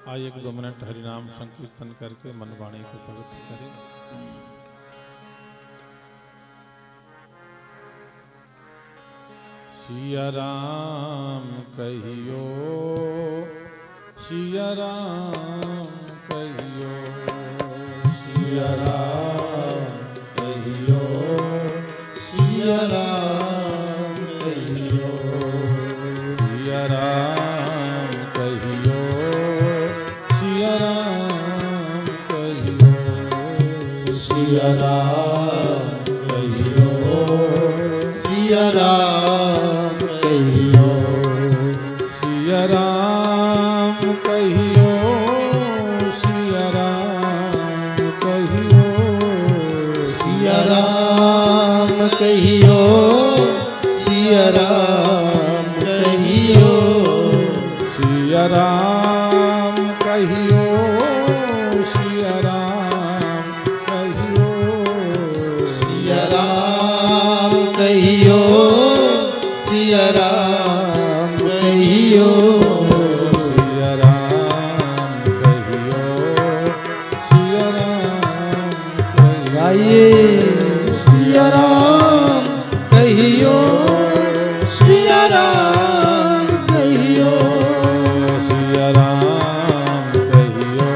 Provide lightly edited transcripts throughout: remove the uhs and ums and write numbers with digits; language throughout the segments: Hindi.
आइए 1-2 मिनट हरिनाम संकीर्तन करके मन वाणी को पवित्र करें। सिया राम कहियो, सिया राम कहियो, सिया राम कहियो, सिया राम कहियो, सिया राम कहियो, सिया राम कहियो, सिया राम कहियो, सिया राम कहियो, सिया राम कहियो, सिया राम कहियो, सिया राम कहियो, सिया राम कहियो, सिया राम कहियो, सिया राम कहियो, सिया राम कहियो, सिया राम कहियो, सिया राम कहियो, सिया राम कहियो, गाइए सिया राम कहियो, सिया राम कहियो, सिया राम कहियो,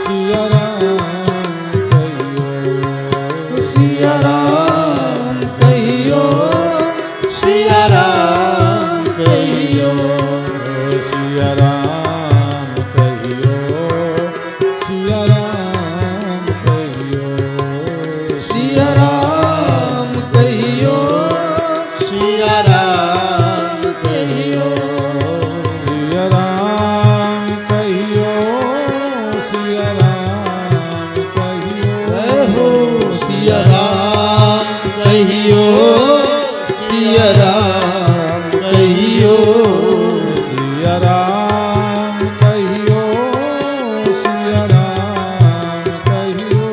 सिया राम कहियो, सिया राम कहियो, सिया राम कहियो, सिया राम कहियो, सिया राम कहियो, सिया राम कहियो, सिया राम कहियो, सिया राम कहियो, सिया राम कहियो, जय हो सिया राम कहियो, सिया राम कहियो, सिया राम कहियो,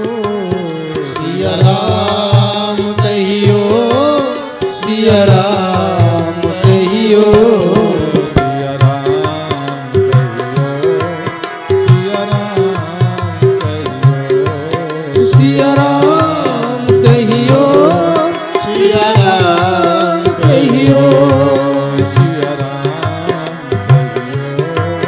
सिया राम कहियो, सिया राम कहियो, सिया राम कहियो, सिया राम कहियो, सिया राम कहियो, सिया राम कहियो,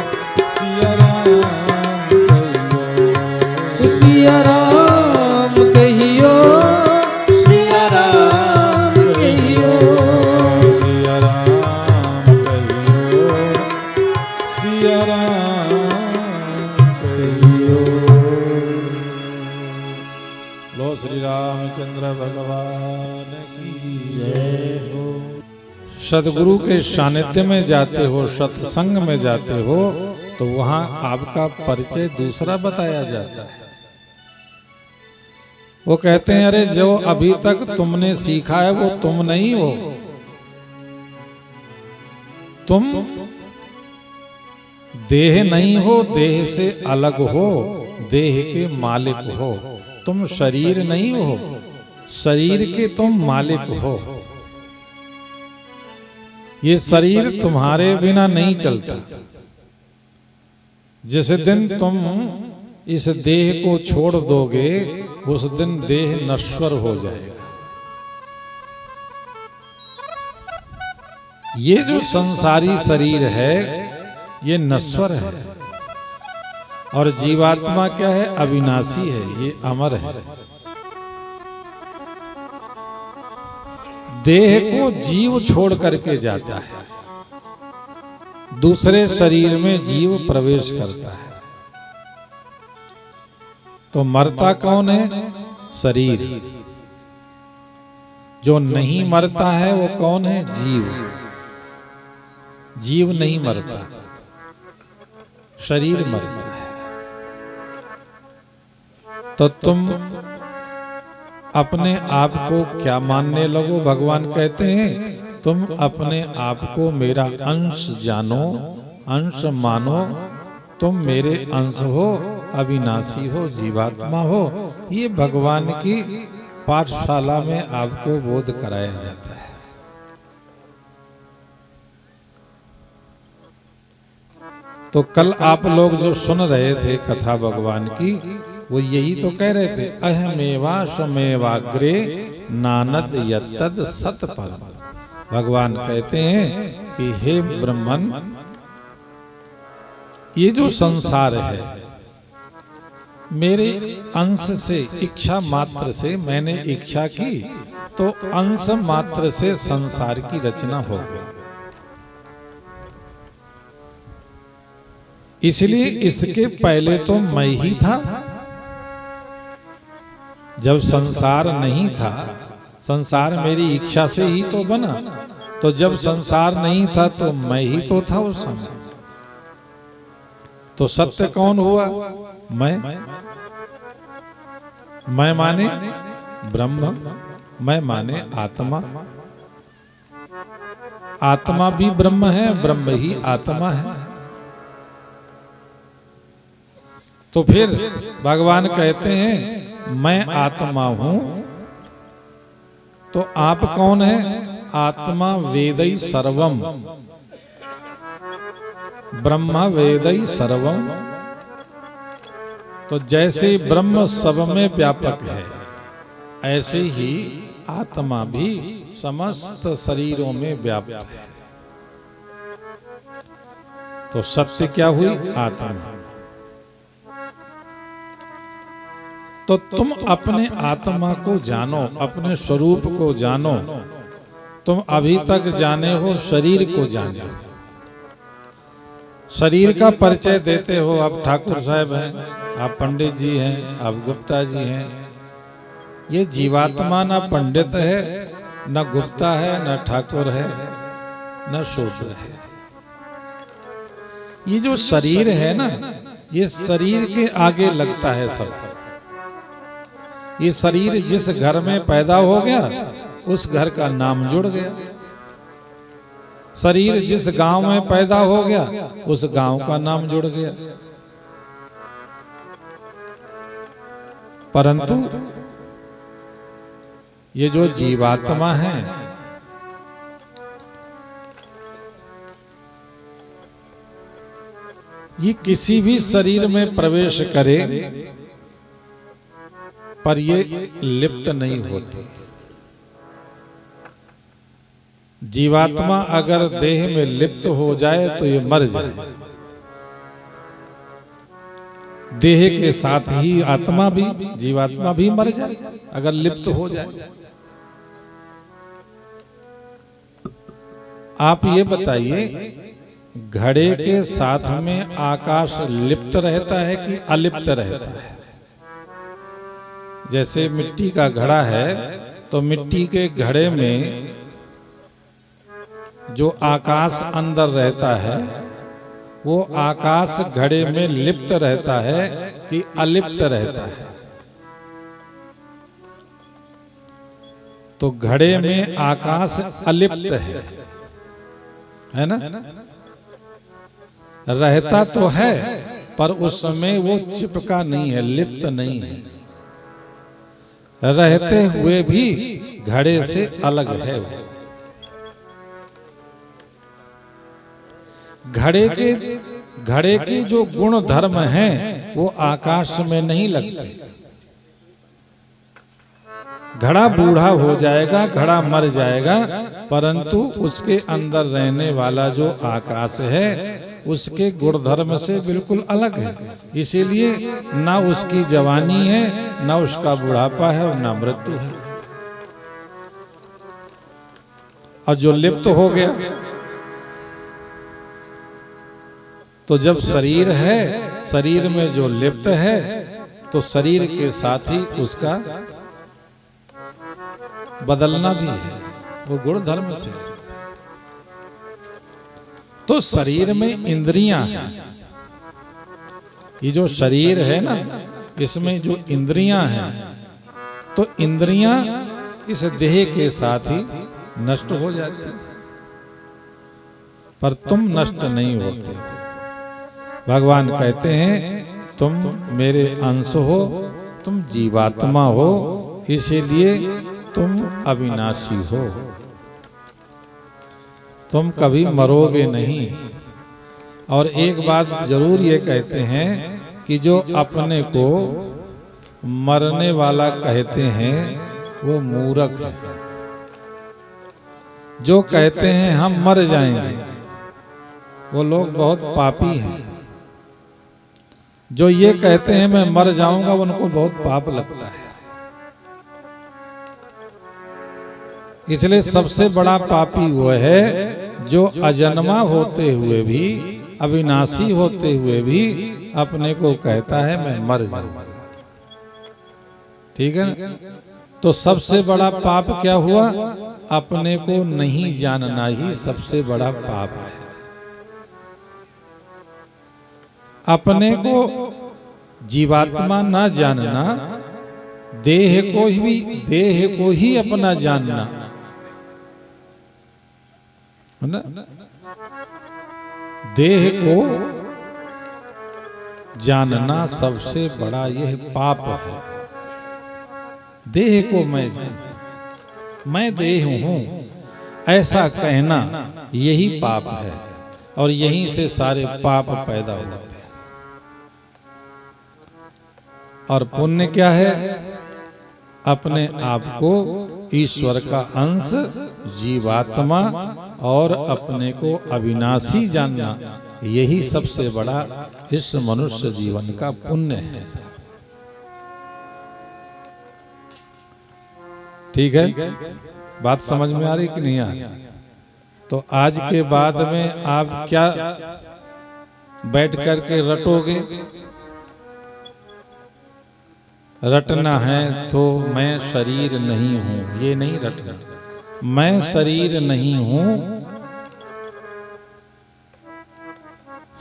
सिया राम कहियो, सिया राम कहियो, सिया राम कहियो, सिया राम कहियो। लो श्री रामचंद्र भगवान की जय हो। सदगुरु के सानिध्य में जाते हो, सत्संग में जाते हो, तो वहां आपका परिचय दूसरा बताया जाता है। वो कहते हैं अरे जो अभी तक तुमने सीखा है वो तुम नहीं हो, तुम देह नहीं हो, देह से अलग हो, देह के मालिक हो। तुम शरीर नहीं हो, शरीर के तुम मालिक हो। ये शरीर तुम्हारे बिना नहीं चलता। जिस दिन तुम इस देह को छोड़ दोगे उस दिन देह नश्वर हो जाएगा। ये जो संसारी शरीर है ये नश्वर है और जीवात्मा क्या है? अविनाशी है, ये अमर है। देह को जीव छोड़ करके जाता है, दूसरे शरीर में जीव प्रवेश करता है। तो मरता कौन है? शरीर। जो नहीं मरता है वो कौन है? जीव। जीव नहीं मरता, शरीर मरता है। तो तुम अपने आप को क्या मानने लगो? भगवान कहते हैं तुम अपने आप को मेरा अंश जानो, अंश मानो। तुम मेरे अंश हो, अविनाशी हो, जीवात्मा हो। ये भगवान की पाठशाला में आपको बोध कराया जाता है। तो कल आप लोग जो सुन रहे थे कथा भगवान की, वो यही तो कह रहे थे, अहमेवा स्वमेवाग्रे नानद यत्तद सत्परम। भगवान कहते हैं कि हे ब्रह्मन, ये जो संसार है मेरे अंश से, इच्छा मात्र से मैंने इच्छा की तो अंश मात्र से संसार की रचना हो गई। इसलिए इसके पहले तो मैं ही था। जब संसार नहीं था, संसार मेरी इच्छा से ही तो बना, तो जब संसार नहीं था तो मैं ही तो था उस समय। तो सत्य कौन हुआ? मैं माने ब्रह्म, मैं माने आत्मा। आत्मा भी ब्रह्म है, ब्रह्म ही आत्मा है। तो फिर भगवान कहते हैं मैं आत्मा हूं, तो आप कौन है? आत्मा वेदै सर्वम, ब्रह्म वेदै सर्वम। तो जैसे ब्रह्म सब में व्यापक है, ऐसे ही आत्मा भी समस्त शरीरों में व्याप्त है। तो सत्य क्या हुई? आत्मा। तो तुम अपने आत्मा को जानो, अपने स्वरूप को जानो। तुम अभी तक जाने हो शरीर को जाने, शरीर का परिचय देते हो। आप ठाकुर साहब हैं, आप पंडित जी हैं, आप गुप्ता जी हैं। ये जीवात्मा ना पंडित है, न गुप्ता है, न ठाकुर है, न शूद्र है। ये जो शरीर है ना, ये शरीर के आगे लगता है सब। ये शरीर जिस घर में पैदा हो गया, उस घर का नाम जुड़ गया। शरीर जिस गांव में पैदा हो गया, उस गांव का नाम जुड़ गया। परंतु ये जो जीवात्मा है, ये किसी भी शरीर में प्रवेश करे पर ये लिप्त नहीं होती। जीवात्मा अगर देह में लिप्त हो जाए तो ये मर जाए। देह के साथ ही आत्मा भी, जीवात्मा भी मर जाए अगर लिप्त हो जाए। आप ये बताइए, घड़े के साथ में आकाश लिप्त रहता है कि अलिप्त रहता है? जैसे मिट्टी का घड़ा है, तो मिट्टी के घड़े में जो आकाश अंदर रहता है, वो आकाश घड़े में लिप्त रहता है कि अलिप्त रहता है? तो घड़े में आकाश अलिप्त है ना? रहता तो है, पर उस समय वो चिपका नहीं है, लिप्त नहीं है। रहते हुए भी घड़े से अलग है। घड़े के जो गुण धर्म हैं, वो आकाश में नहीं लगते। घड़ा बूढ़ा हो जाएगा, घड़ा मर जाएगा, परंतु उसके अंदर रहने वाला जो आकाश है, उसके गुण धर्म से बिल्कुल अलग है। इसीलिए ना उसकी जवानी है, ना उसका बुढ़ापा है, और ना मृत्यु है। और जो लिप्त हो गया, तो जब शरीर है, शरीर में जो लिप्त है, तो शरीर के साथ ही उसका बदलना भी है, वो गुण धर्म से। तो शरीर में इंद्रियां हैं। ये जो शरीर है ना, इसमें जो इंद्रियां हैं, तो इंद्रियां इस देह के साथ ही नष्ट हो जाती है, पर तुम नष्ट नहीं होते। भगवान कहते हैं तुम मेरे अंश हो, तुम जीवात्मा हो, इसीलिए तुम अविनाशी हो। तुम कभी मरोगे नहीं। और एक बात जरूर ये कहते हैं कि जो अपने को मरने वाला कहते हैं वो मूर्ख है। जो कहते हैं हम मर जाएंगे वो लोग बहुत पापी हैं। जो ये कहते हैं मैं मर जाऊंगा उनको बहुत पाप लगता है। इसलिए सबसे बड़ा पापी वो है जो अजन्मा होते हुए भी, अविनाशी होते हुए भी अपने को कहता है मैं मर जाऊंगा। ठीक है ना? तो सबसे बड़ा पाप क्या हुआ? अपने को नहीं जानना ही सबसे बड़ा पाप है। अपने को जीवात्मा ना जानना, देह को ही अपना जानना है ना। देह को जानना सबसे बड़ा यह पाप है। देह को मैं देह हूं ऐसा कहना यही पाप है और यहीं से सारे पाप पैदा होते हैं। और पुण्य क्या है? अपने आप को ईश्वर का अंश, जीवात्मा और अपने को अविनाशी जानना, यही सबसे बड़ा इस मनुष्य जीवन का पुण्य है। ठीक है, बात समझ में आ रही कि नहीं आ रही? तो आज के बाद में आप क्या बैठ करके रटोगे? रटना है तो मैं शरीर नहीं हूं, ये नहीं रटना। मैं शरीर नहीं हूं,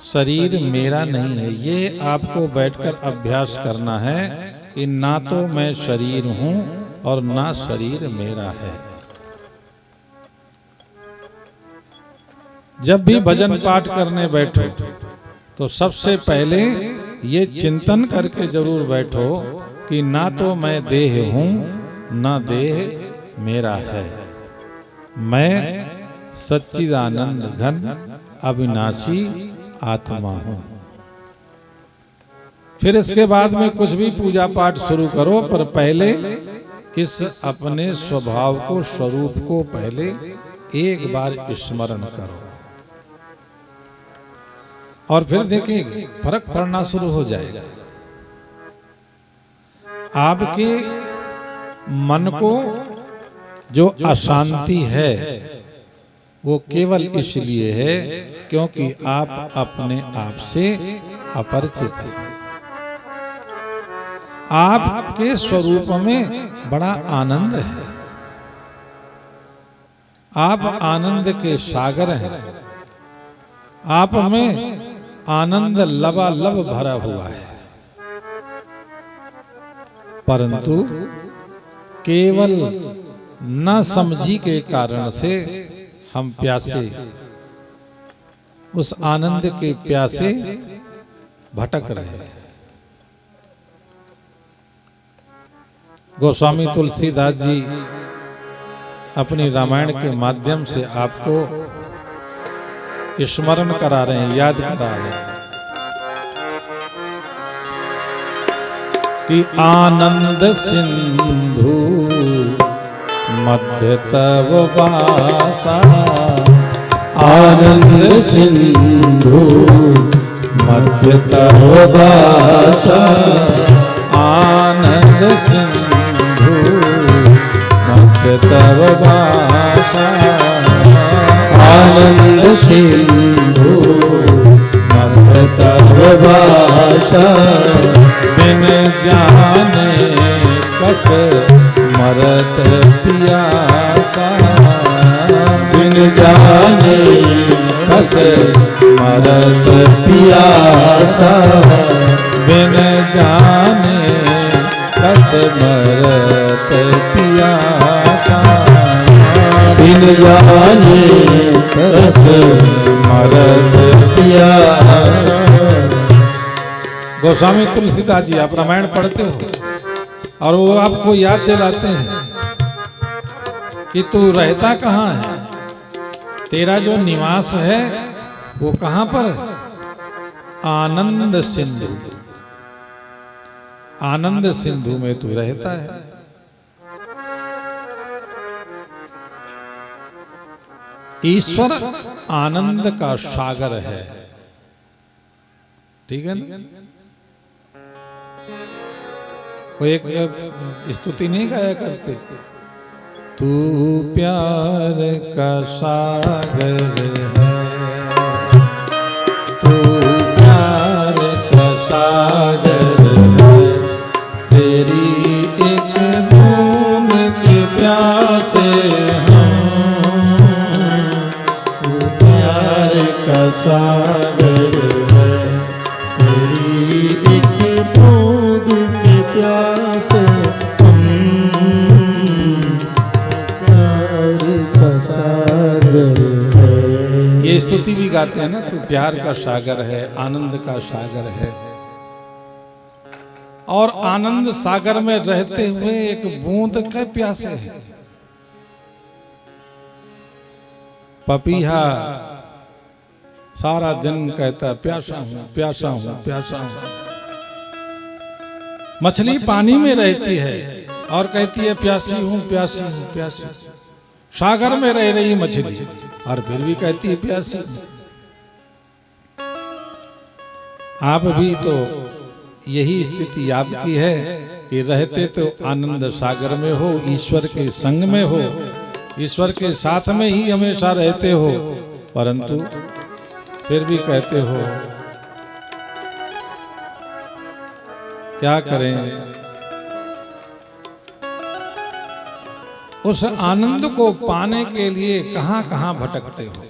शरीर मेरा नहीं है, ये आपको बैठकर अभ्यास करना है कि ना तो मैं शरीर हूं और ना शरीर मेरा है। जब भी भजन पाठ करने बैठो तो सबसे पहले ये चिंतन करके जरूर बैठो कि ना तो मैं देह हूं ना देह मेरा है। मैं सच्चिदानंद घन अविनाशी आत्मा हूं। फिर इसके बाद में कुछ भी पूजा पाठ शुरू करो, पर पहले इस अपने स्वभाव को, स्वरूप को पहले एक बार स्मरण करो और फिर देखिए फर्क पड़ना शुरू हो जाएगा। आपके मन को जो अशांति है वो केवल इसलिए है क्योंकि आप अपने आप से अपरिचित हैं। आपके स्वरूप में बड़ा आनंद है, आप आनंद के सागर हैं, आप में आनंद लबालब भरा हुआ है, परंतु केवल न समझी के कारण से हम प्यासे, उस आनंद के प्यासे भटक रहे हैं। गोस्वामी तुलसीदास जी अपनी रामायण के माध्यम से आपको स्मरण करा रहे हैं, याद करा रहे हैं कि आनंद सिंधु मध्य तव वासा, आनंद सिंधु मध्य तव वासा, आनंद सिंधु मध्य तव वासा, आनंद सिंधु मध्य तव वासा, बिन जाने कस मरत पियासा, बिन जाने कस मरत पियासा, बिन जाने कस मरत पियासा, बिन जाने कस मरत पियासा। गोस्वामी तुलसीदास जी आप रामायण पढ़ते हो और वो आपको याद दिलाते हैं कि तू रहता कहाँ है, तेरा जो निवास है वो कहाँ पर है। आनंद सिंधु, आनंद सिंधु में तू रहता है। ईश्वर आनंद का सागर है, ठीक है ना। वो एक स्तुति नहीं गाया करते, तू प्यार का सागर है, तू प्यार का सागर है, तेरी एक बूंद की प्यासे हम, तू प्यार का सागर है, तेरी एक बूंद की प्यासे हम, प्यार का सागर है। ये स्तुति भी गाते हैं ना, तू प्यार का सागर है, आनंद का सागर है। और आनंद सागर में रहते हुए एक बूंद के प्यासे हैं। पपीहा सारा दिन कहता प्यासा हूं, प्यासा हूं, प्यासा हूं। मछली पानी में रहती है और कहती है प्यासी हूं, प्यासी हूं, प्यासी। सागर में रह रही मछली और फिर भी कहती है प्यासी। आप भी तो यही स्थिति आपकी है कि रहते तो आनंद सागर में हो, ईश्वर के संग में हो, ईश्वर के साथ में ही हमेशा रहते हो, परंतु फिर भी कहते हो क्या करें। उस आनंद को पाने के लिए कहां कहां भटकते हो।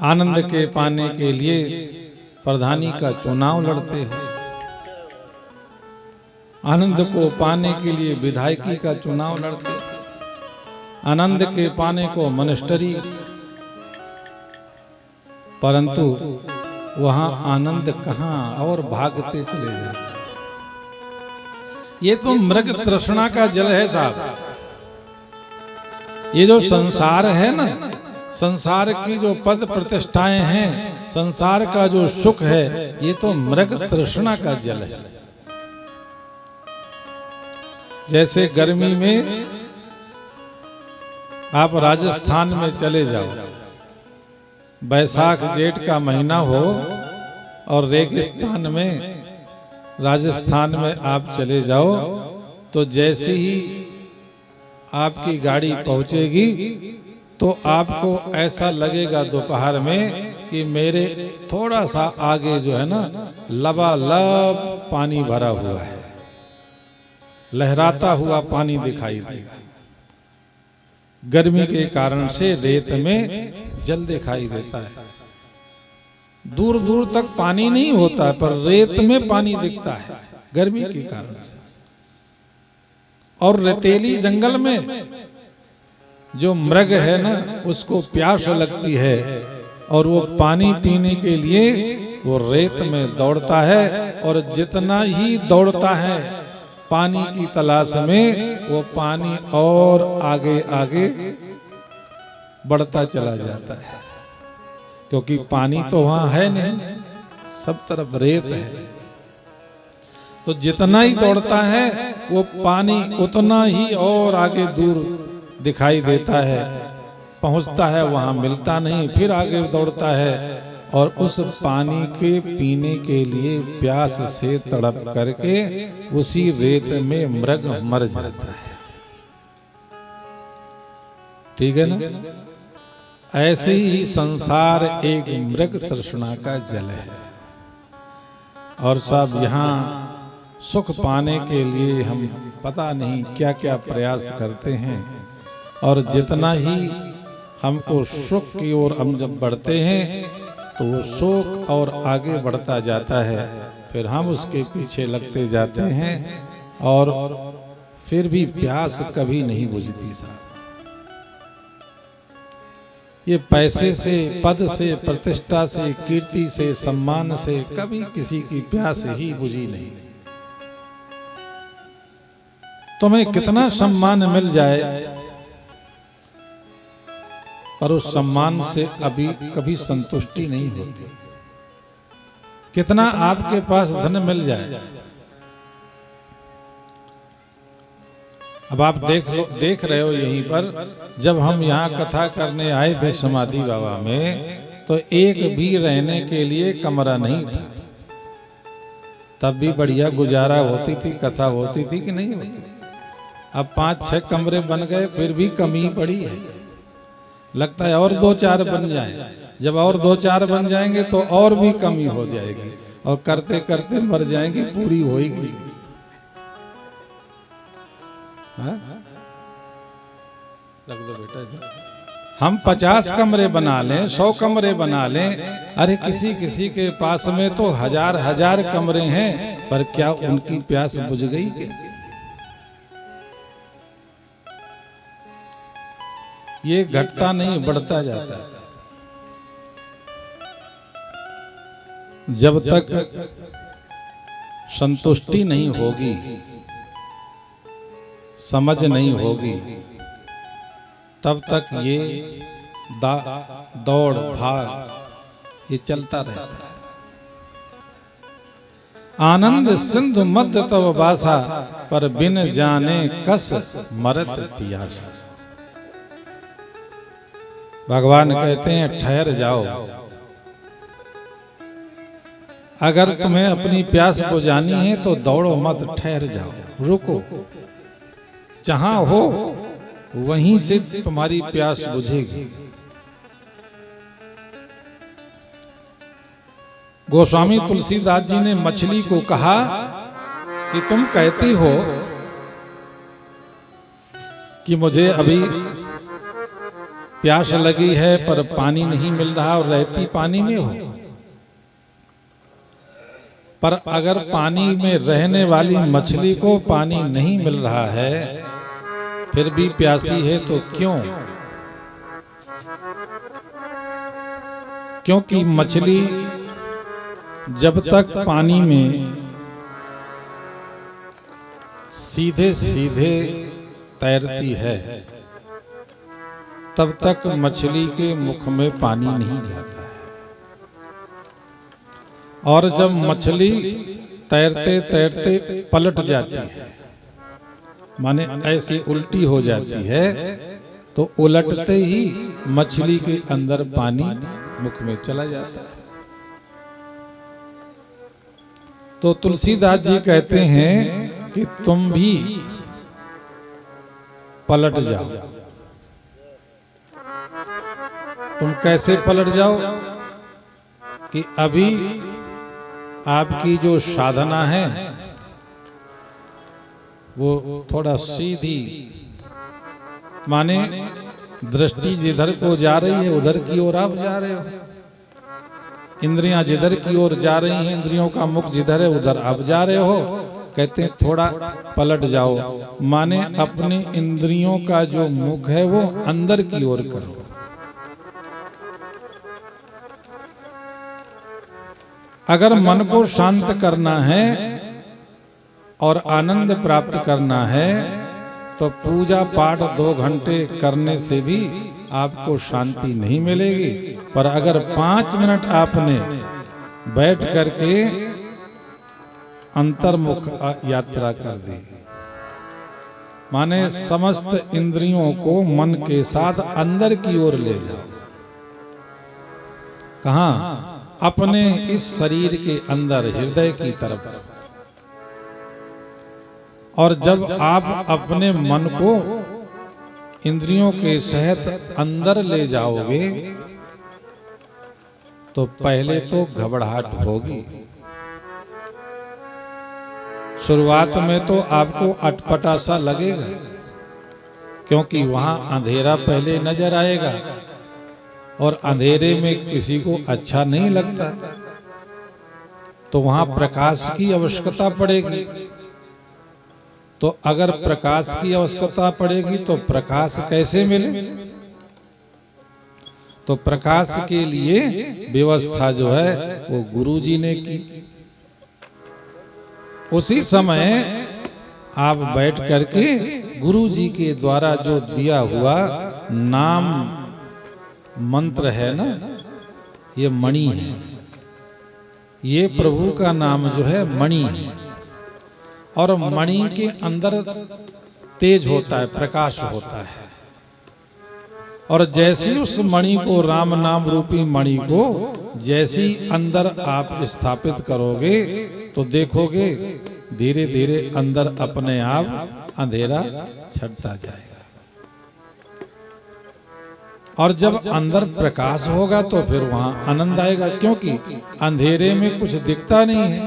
आनंद के पाने के लिए प्रधानी का चुनाव लड़ते हो, आनंद को पाने के लिए विधायकी का चुनाव लड़ते हो, आनंद के पाने को मिनिस्ट्री, परंतु वहां आनंद कहां और भागते चले जाते। ये तो मृग तृष्णा का जल है साहब। ये जो संसार है ना, संसार की जो पद प्रतिष्ठाएं हैं, संसार का जो सुख है, ये तो मृग तृष्णा का जल है। जैसे गर्मी में आप राजस्थान में चले जाओ, बैसाख जेठ का महीना हो और रेगिस्तान में राजस्थान में आप चले जाओ, तो जैसे ही आपकी गाड़ी पहुंचेगी तो आपको ऐसा लगेगा दोपहर में कि मेरे थोड़ा सा आगे जो है ना लबालब पानी भरा हुआ है, लहराता हुआ पानी दिखाई देगा। गर्मी के कारण से रेत में जल दिखाई देता है, दूर दूर तक पानी नहीं होता पर रेत में पानी दिखता है गर्मी के कारण से। और रेतीली जंगल में जो मृग है ना, उसको प्यास लगती है और वो पानी पीने के लिए वो रेत में दौड़ता है, और जितना ही दौड़ता है पानी की तलाश में, वो पानी और आगे आगे बढ़ता चला जाता है, क्योंकि पानी तो वहां है नहीं, सब तरफ रेत है। तो जितना ही दौड़ता है वो पानी उतना ही और आगे दूर दिखाई देता है, पहुंचता है वहां मिलता नहीं, फिर आगे दौड़ता है और उस पानी के पीने के लिए प्यास से तड़प करके उसी रेत में मृग मर जाता है। ठीक है ना? ऐसे ही संसार एक मृग तृष्णा का जल है। और सब यहाँ सुख पाने के लिए हम पता नहीं क्या क्या प्रयास करते हैं, और जितना ही हमको सुख की ओर हम जब बढ़ते हैं तो वो सुख और आगे बढ़ता जाता है, फिर हम उसके पीछे लगते जाते हैं और फिर भी प्यास कभी नहीं बुझती साहब। ये पैसे से, पद से, प्रतिष्ठा से, कीर्ति से, सम्मान से कभी किसी की प्यास ही बुझी नहीं। तुम्हें कितना सम्मान मिल जाए पर उस सम्मान से अभी कभी संतुष्टि नहीं होती। कितना आपके पास धन मिल जाए, अब आप देख रहे हो यहीं पर, जब हम यहाँ कथा करने आए थे समाधि बाबा में, तो एक भी रहने के लिए कमरा नहीं था। तब भी बढ़िया गुजारा होती थी, कथा होती थी कि नहीं होती। अब 5-6 कमरे बन गए, फिर भी कमी पड़ी है। लगता है और 2-4 बन जाए। जब और 2-4 बन जाएंगे तो और भी कमी हो जाएगी, और करते करते मर जाएंगे, पूरी होएगी। लग दो बेटा, हम 50 कमरे बना लें, 100 कमरे बना लें, अरे किसी किसी के पास में तो 1000 कमरे हैं, पर क्या उनकी प्यास बुझ गई क्या? ये घटता नहीं, बढ़ता जाता है। जब तक संतुष्टि नहीं होगी, समझ नहीं होगी, तब तक ये दौड़ भाग ये चलता रहता है। आनंद सिंधु मध्य तव बासा, पर बिन जाने कस मरत पियासा। भगवान कहते हैं ठहर जाओ। अगर तुम्हें अपनी प्यास बुझानी है तो दौड़ो मत, ठहर जाओ, रुको। जहां हो वहीं से तुम्हारी प्यास बुझेगी। गोस्वामी तुलसीदास जी ने मछली को कहा कि तुम कहती हो कि मुझे अभी प्यास लगी है पर पानी नहीं मिल रहा और रहती पानी में हो, पर अगर पानी में रहने वाली मछली को पानी नहीं मिल रहा है, फिर भी प्यासी है, तो क्यों? क्योंकि मछली जब तक पानी में सीधे सीधे तैरती है, तब तक मछली के मुख में पानी नहीं जाता है। और जब मछली तैरते तैरते पलट जाती है, माने ऐसी उल्टी हो जाती है, तो उलटते ही मछली के अंदर पानी मुख में चला जाता है। तो तुलसीदास जी कहते हैं कि तुम भी पलट जाओ। तुम कैसे पलट जाओ? कि अभी आपकी जो साधना है वो थोड़ा सीधी, माने दृष्टि जिधर को जा रही है उधर की ओर आप जा रहे हो। इंद्रियां जिधर की ओर जा रही हैं, इंद्रियों का मुख जिधर है उधर आप जा रहे हो। कहते हैं थोड़ा पलट जाओ, माने अपनी इंद्रियों का जो मुख है वो अंदर की ओर करो। अगर मन को शांत करना है और आनंद प्राप्त करना है, तो पूजा पाठ 2 घंटे करने से भी आपको शांति नहीं मिलेगी। पर अगर 5 मिनट आपने बैठ करके अंतर्मुख यात्रा कर दी, माने समस्त इंद्रियों को मन के साथ अंदर की ओर ले जाओ। कहाँ? अपने इस शरीर के अंदर, हृदय की तरफ। और जब आप अपने मन को इंद्रियों के सहित अंदर ले जाओगे, तो पहले तो घबराहट होगी। शुरुआत में तो आपको अटपटा सा लगेगा, क्योंकि वहां अंधेरा पहले नजर आएगा, और अंधेरे में किसी को अच्छा नहीं लगता, तो वहां प्रकाश की आवश्यकता पड़ेगी। तो अगर प्रकाश की आवश्यकता पड़ेगी तो प्रकाश कैसे मिले? तो प्रकाश के लिए व्यवस्था जो है वो गुरुजी ने की। उसी समय आप बैठ करके गुरुजी के द्वारा जो दिया हुआ नाम मंत्र है ना, ये मणि है। ये प्रभु का नाम जो है मणि है, और मणि के अंदर तेज होता है, प्रकाश होता है। और जैसे उस मणि को, राम नाम रूपी मणि को जैसी अंदर आप स्थापित करोगे तो देखोगे धीरे धीरे अंदर अपने आप अंधेरा छटता जाएगा। और जब अंदर प्रकाश होगा तो फिर वहां आनंद आएगा, क्योंकि अंधेरे में कुछ दिखता नहीं है।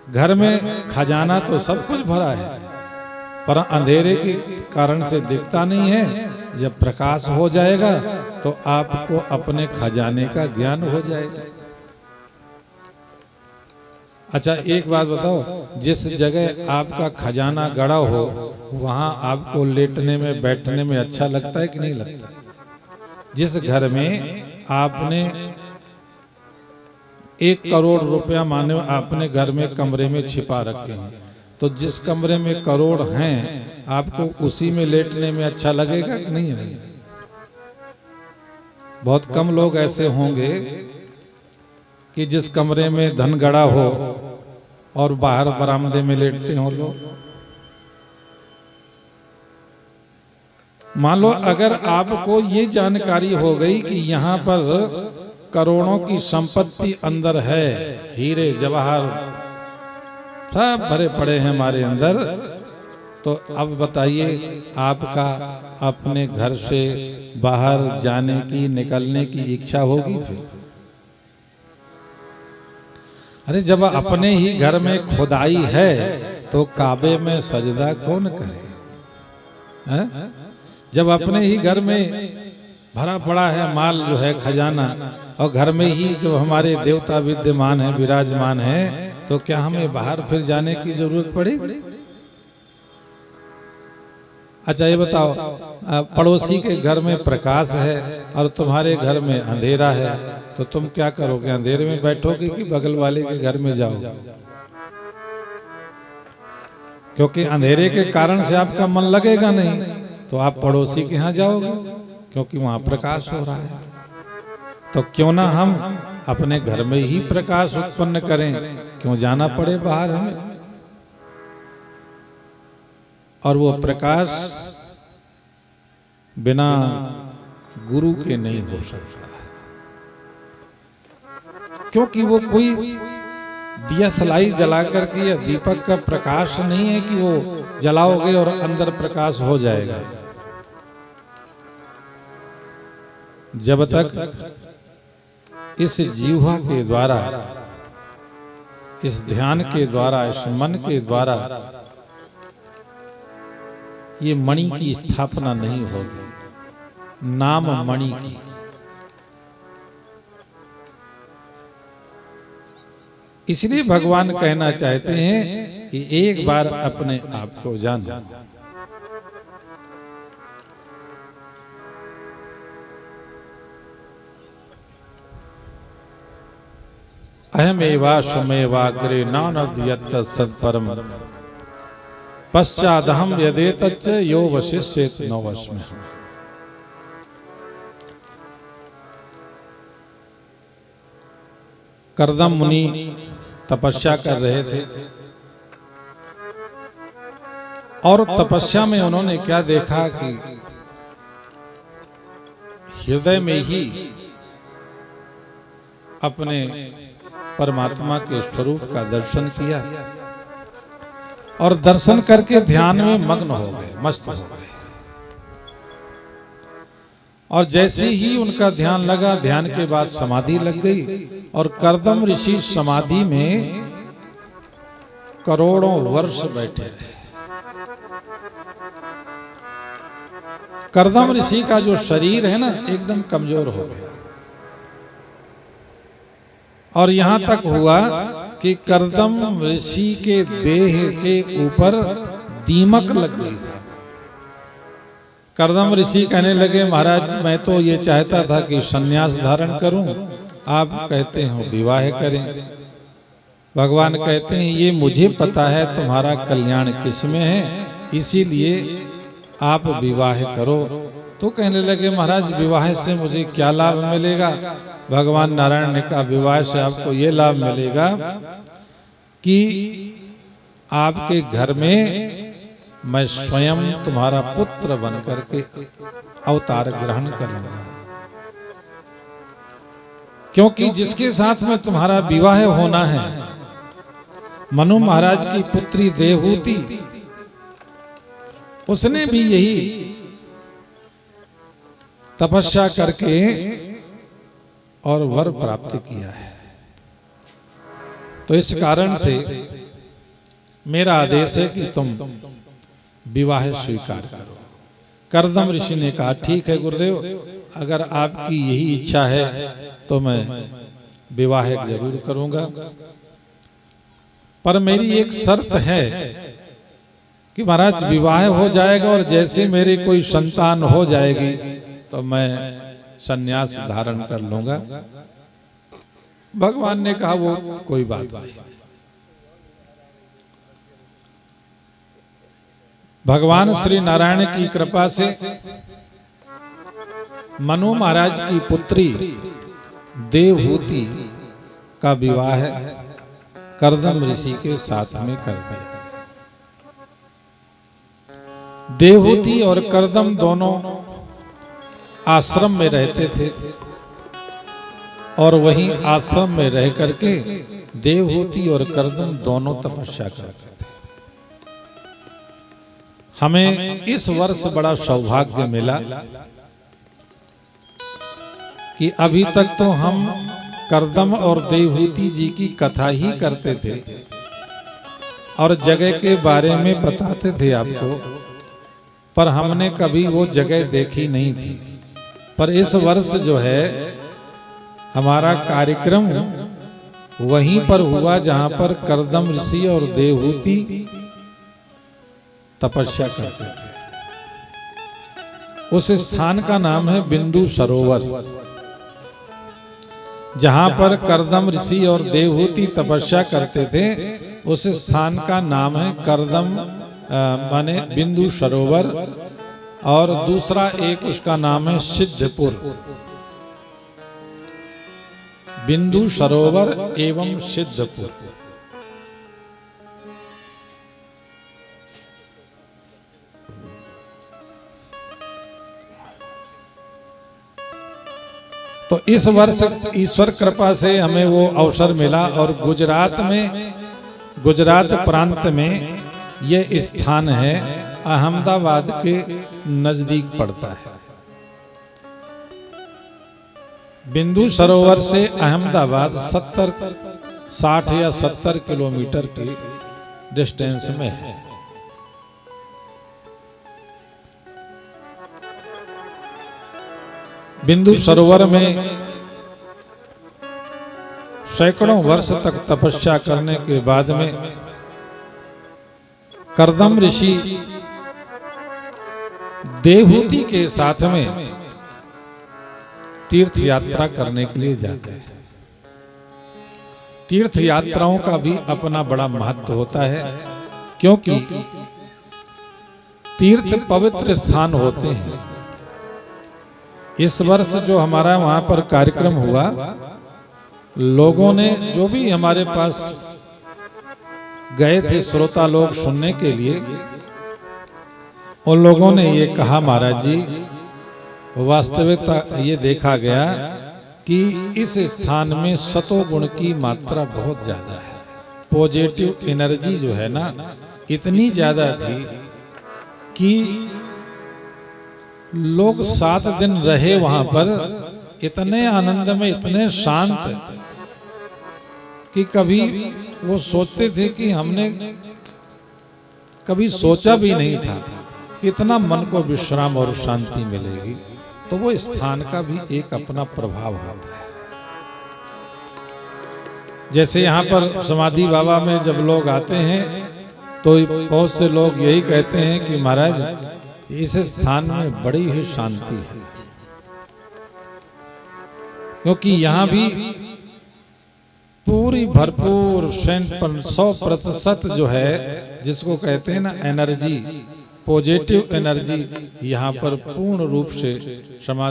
घर में खजाना तो सब कुछ भरा है, पर अंधेरे के कारण से दिखता नहीं है। जब प्रकाश हो जाएगा तो आपको अपने खजाने का ज्ञान हो जाएगा। अच्छा, एक बात बताओ, जिस जगह आपका खजाना गड़ा हो वहां आपको लेटने में, बैठने में अच्छा लगता है कि नहीं लगता? जिस घर में आपने 1 करोड़ रुपया माने आपने घर में कमरे में छिपा रखे हैं, तो जिस कमरे में करोड़ हैं आपको उसी में लेटने में अच्छा लगेगा कि नहीं लगेगा? बहुत कम लोग ऐसे होंगे कि जिस कमरे में धन गड़ा हो और बाहर बरामदे में लेटते हो लोग। मान लो अगर आपको ये जानकारी हो गई कि यहाँ पर करोड़ों की संपत्ति अंदर है, हीरे जवाहर सब भरे पड़े हैं हमारे अंदर, तो अब बताइए आपका अपने घर से बाहर जाने की, निकलने की इच्छा होगी फिर? अरे जब अपने ही घर में खुदाई है तो काबे में सजदा कौन करे? है? जब अपने ही घर में भरा पड़ा है माल जो है, खजाना, और घर में ही जो हमारे देवता विद्यमान है, विराजमान है, तो क्या हमें बाहर फिर जाने की जरूरत पड़ेगी? अच्छा ये बताओ, पड़ोसी के घर में प्रकाश है और तुम्हारे घर में अंधेरा है, तो तुम क्या करोगे? अंधेरे में बैठोगे कि बगल वाले के घर में जाओगे? क्योंकि अंधेरे के कारण से आपका मन लगेगा नहीं, तो आप पड़ोसी के यहाँ जाओगे, क्योंकि वहां प्रकाश हो रहा है। तो क्यों ना हम अपने घर में ही प्रकाश उत्पन्न करें, क्यों जाना पड़े बाहर हमें? और वो प्रकाश बिना गुरु के नहीं हो सकता, क्योंकि वो कोई दिया सलाई जला करके या दीपक का प्रकाश नहीं है कि वो जलाओगे और अंदर प्रकाश हो जाएगा। जब तक इस जीवा के द्वारा, इस ध्यान के द्वारा, इस मन के द्वारा ये मणि की स्थापना नहीं होगी, नाम मणि की। इसलिए भगवान कहना चाहते हैं कि एक बार अपने आप को जानो। अहमेवाश्वमेवाग्रे नानद्यत् सत्परम पश्चादहम यदेतच्च यो वशिष्येत नवस्मि। कर्दम मुनि तपस्या कर रहे थे, और तपस्या में उन्होंने क्या देखा कि हृदय में ही अपने परमात्मा के स्वरूप का दर्शन किया, और दर्शन करके ध्यान में मग्न हो गए, मस्त हो गए। और जैसे ही उनका ध्यान लगा, ध्यान के बाद समाधि लग गई, और कर्दम ऋषि समाधि में करोड़ों वर्ष बैठे रहे। कर्दम ऋषि का जो शरीर है ना, एकदम कमजोर हो गया, और यहां तक हुआ कि कर्दम ऋषि के देह के ऊपर दीमक लग गई। कर्दम ऋषि कहने लगे, महाराज मैं तो ये चाहता था कि सन्यास धारण करूं, आप कहते हो विवाह करें। भगवान कहते हैं ये मुझे पता है तुम्हारा कल्याण किस में है, इसीलिए आप विवाह करो। तो कहने लगे महाराज विवाह से मुझे क्या लाभ मिलेगा? भगवान नारायण ने कहा विवाह से आपको ये लाभ मिलेगा कि आपके घर में मैं स्वयं तुम्हारा पुत्र बनकर के अवतार ग्रहण करूंगा, क्योंकि जिसके साथ में तुम्हारा विवाह होना है मनु महाराज की पुत्री देवहूति, उसने भी यही तपस्या करके और वर प्राप्त किया है। तो इस कारण से मेरा आदेश है कि तुम विवाह स्वीकार करो। कर्दम ऋषि ने कहा ठीक है गुरुदेव, अगर आपकी यही इच्छा है तो मैं विवाह जरूर करूंगा, पर मेरी एक शर्त है कि महाराज विवाह हो जाएगा और जैसे मेरी कोई संतान हो जाएगी तो मैं सन्यास धारण कर लूंगा। भगवान ने कहा वो कोई बात नहीं। भगवान श्री नारायण की कृपा से मनु महाराज की पुत्री देवहूति का विवाह कर्दम ऋषि के साथ में कर दिया। देवहूति और कर्दम दोनों आश्रम में रहते थे और वहीं आश्रम में रह करके देवहूति और कर्दम दोनों तपस्या करते थे। हमें इस वर्ष बड़ा सौभाग्य मिला कि अभी तक तो हम कर्दम और देवहूति जी की कथा ही करते थे और जगह के बारे में बताते थे आपको, पर हमने कभी वो जगह देखी नहीं थी। पर इस वर्ष जो है हमारा कार्यक्रम वहीं पर हुआ जहां पर कर्दम ऋषि और देवहूति तपस्या करते थे। उस स्थान का नाम है बिंदु सरोवर। जहां पर कर्दम ऋषि और देवहूति तपस्या करते थे उस स्थान का नाम है कर्दम माने बिंदु सरोवर, और दूसरा एक उसका नाम है सिद्धपुर। बिंदु सरोवर एवं सिद्धपुर। तो इस वर्ष ईश्वर कृपा से हमें वो अवसर मिला और गुजरात प्रांत में ये स्थान है, अहमदाबाद के नजदीक पड़ता है। बिंदु सरोवर से अहमदाबाद 60 या 70 किलोमीटर के डिस्टेंस में है। बिंदु सरोवर में सैकड़ों वर्ष तक तपस्या करने के बाद में कर्दम ऋषि देवहूति के साथ में तीर्थ यात्रा करने के लिए जाते हैं। तीर्थ यात्राओं का भी अपना बड़ा महत्व होता है, क्योंकि तीर्थ पवित्र स्थान होते हैं। इस वर्ष जो हमारा वहां पर कार्यक्रम हुआ, लोगों ने जो भी हमारे पास गए थे श्रोता लोग सुनने के लिए, उन लोगों ने ये कहा महाराज जी, वास्तविकता ये देखा गया कि इस स्थान में सतोगुण की मात्रा बहुत ज्यादा है। पॉजिटिव एनर्जी जो है ना इतनी ज्यादा थी कि लोग 7 दिन रहे वहां पर, इतने आनंद में, इतने शांत कि कभी वो सोचते थे कि हमने कभी सोचा भी नहीं था कि इतना मन को विश्राम और शांति मिलेगी। तो वो स्थान का भी एक अपना प्रभाव होता है। जैसे यहाँ पर समाधि बाबा में जब लोग आते हैं तो बहुत से लोग यही कहते हैं कि महाराज इस स्थान में बड़ी ही शांति है, क्योंकि यहाँ भी पूरी भरपूर 100% जो है, जिसको कहते हैं ना एनर्जी, पॉजिटिव एनर्जी यहाँ पर पूर्ण रूप से समाधि